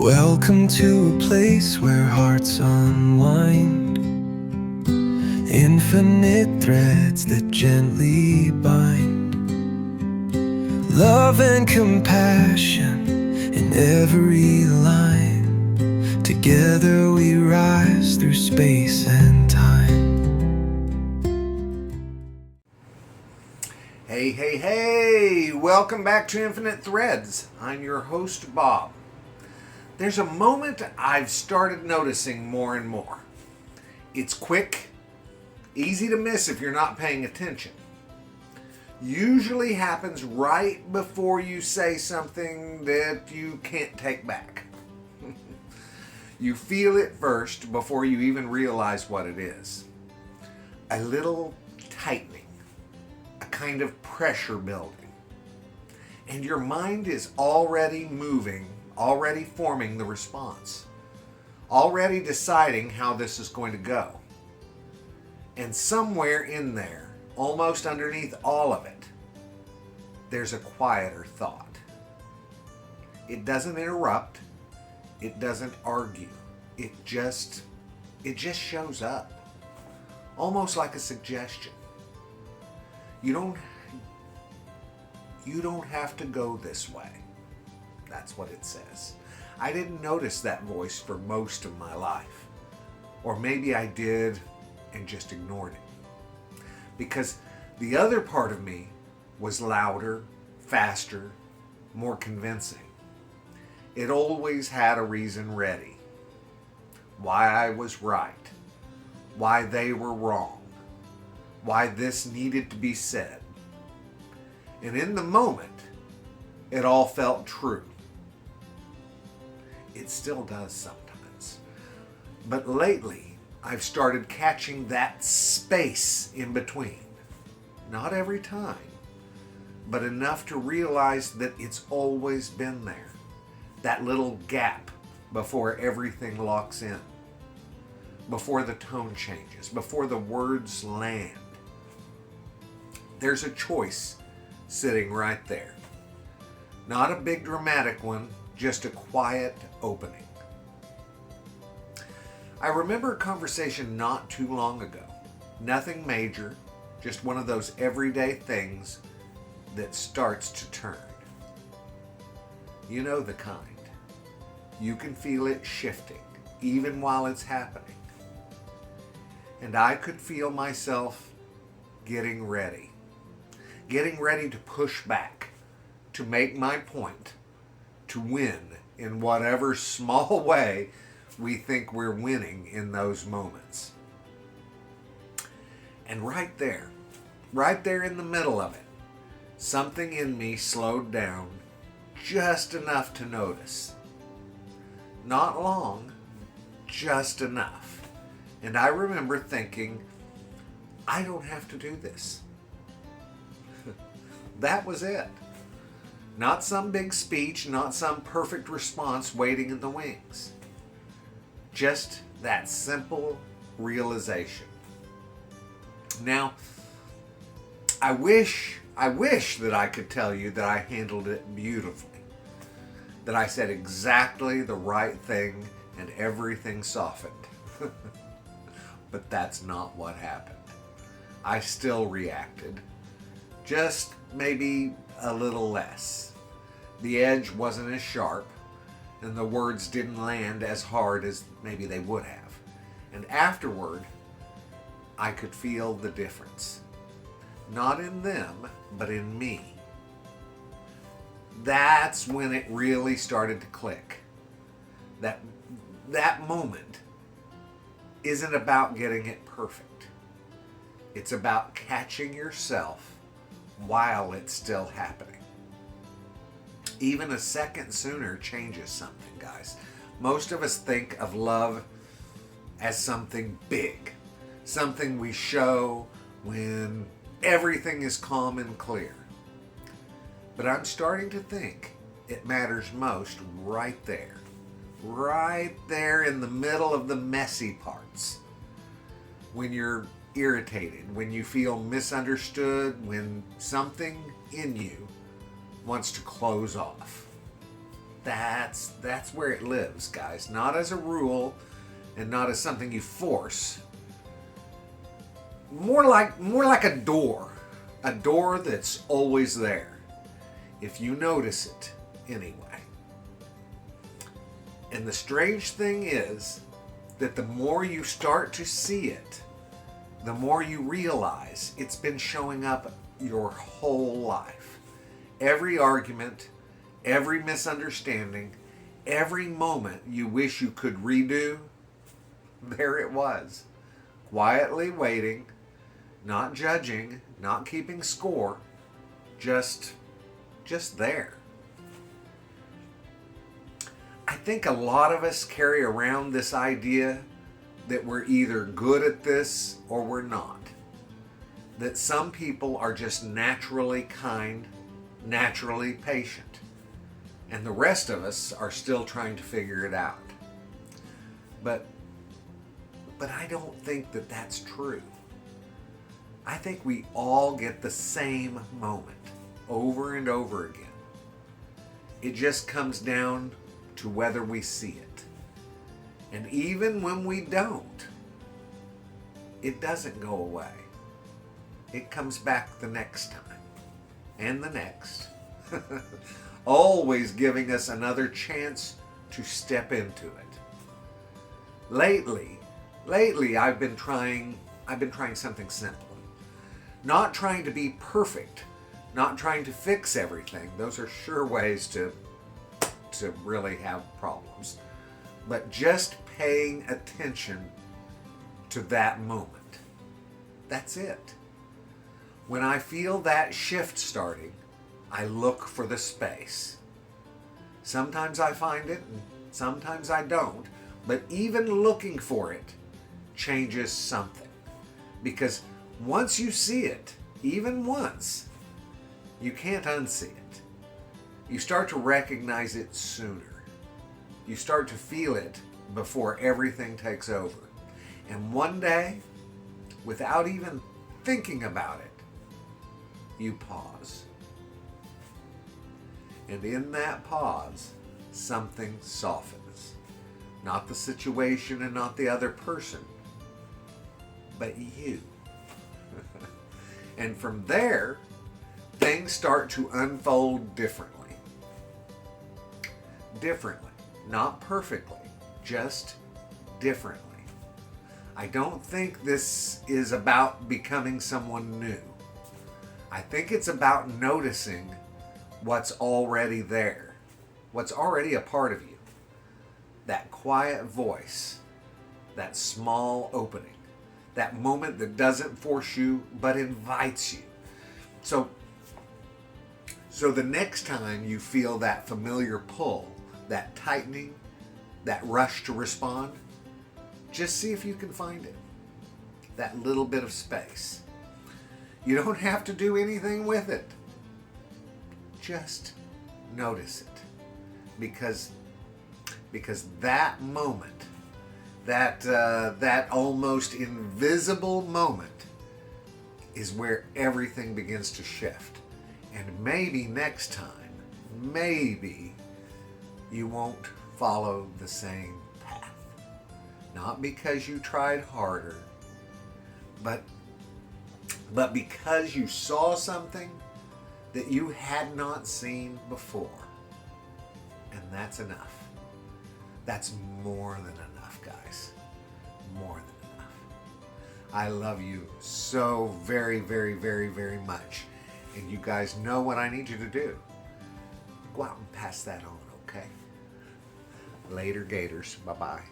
Welcome to a place where hearts unwind, infinite threads that gently bind, love and compassion in every line. Together we rise through space and time. Hey, welcome back to Infinite Threads. I'm your host, Bob. There's a moment I've started noticing more and more. It's quick, easy to miss if you're not paying attention. Usually happens right before you say something that you can't take back. You feel it first before you even realize what it is. A little tightening. A kind of pressure building. And your mind is already moving, already forming the response, already deciding how this is going to go. And somewhere in there, almost underneath all of it, there's a quieter thought. It doesn't interrupt, it doesn't argue, it just shows up, almost like a suggestion. You don't have to go this way. That's what it says. I didn't notice that voice for most of my life. Or maybe I did and just ignored it. Because the other part of me was louder, faster, more convincing. It always had a reason ready. Why I was right. Why they were wrong. Why this needed to be said. And in the moment, it all felt true. It still does sometimes. But lately, I've started catching that space in between. Not every time, but enough to realize that it's always been there. That little gap before everything locks in. Before the tone changes, before the words land. There's a choice sitting right there. Not a big dramatic one, just a quiet opening. I remember a conversation not too long ago. Nothing major, just one of those everyday things that starts to turn. You know the kind. You can feel it shifting, even while it's happening. And I could feel myself getting ready to push back, to make my point, to win in whatever small way we think we're winning in those moments. And right there in the middle of it, something in me slowed down just enough to notice. Not long, just enough. And I remember thinking, I don't have to do this. That was it. Not some big speech, not some perfect response waiting in the wings. Just that simple realization. Now, I wish that I could tell you that I handled it beautifully. That I said exactly the right thing and everything softened. But that's not what happened. I still reacted. Just maybe a little less. The edge wasn't as sharp, and the words didn't land as hard as maybe they would have. And afterward, I could feel the difference. Not in them, but in me. That's when it really started to click. That moment isn't about getting it perfect. It's about catching yourself while it's still happening. Even a second sooner changes something, guys. Most of us think of love as something big, something we show when everything is calm and clear. But I'm starting to think it matters most right there in the middle of the messy parts. When you're irritated, when you feel misunderstood, when something in you wants to close off. that's where it lives, guys. Not as a rule and not as something you force. More like a door that's always there, if you notice it anyway. And the strange thing is that the more you start to see it, the more you realize it's been showing up your whole life. Every argument, every misunderstanding, every moment you wish you could redo, there it was, quietly waiting, not judging, not keeping score, just there. I think a lot of us carry around this idea that we're either good at this or we're not. That some people are just naturally kind, naturally patient, and the rest of us are still trying to figure it out. But I don't think that that's true. I think we all get the same moment over and over again. It just comes down to whether we see it. And even when we don't, it doesn't go away. It comes back the next time, and the next. Always giving us another chance to step into it. Lately I've been trying something simple. Not trying to be perfect, not trying to fix everything. Those are sure ways to really have problems. But just paying attention to that moment. That's it. When I feel that shift starting, I look for the space. Sometimes I find it, and sometimes I don't. But even looking for it changes something. Because once you see it, even once, you can't unsee it. You start to recognize it sooner. You start to feel it before everything takes over. And one day, without even thinking about it, you pause. And in that pause, something softens. Not the situation and not the other person, but you. And from there, things start to unfold differently. Differently. Not perfectly, just differently. I don't think this is about becoming someone new. I think it's about noticing what's already there, what's already a part of you. That quiet voice, that small opening, that moment that doesn't force you but invites you. So the next time you feel that familiar pull, that tightening, that rush to respond, just see if you can find it. That little bit of space. You don't have to do anything with it. Just notice it. Because that moment, that almost invisible moment, is where everything begins to shift. And maybe next time, maybe you won't follow the same path. Not because you tried harder, but because you saw something that you had not seen before. And that's enough. That's more than enough, guys. More than enough. I love you so very, very, very, very much. And you guys know what I need you to do. Go out and pass that on, okay? Later, Gators. Bye-bye.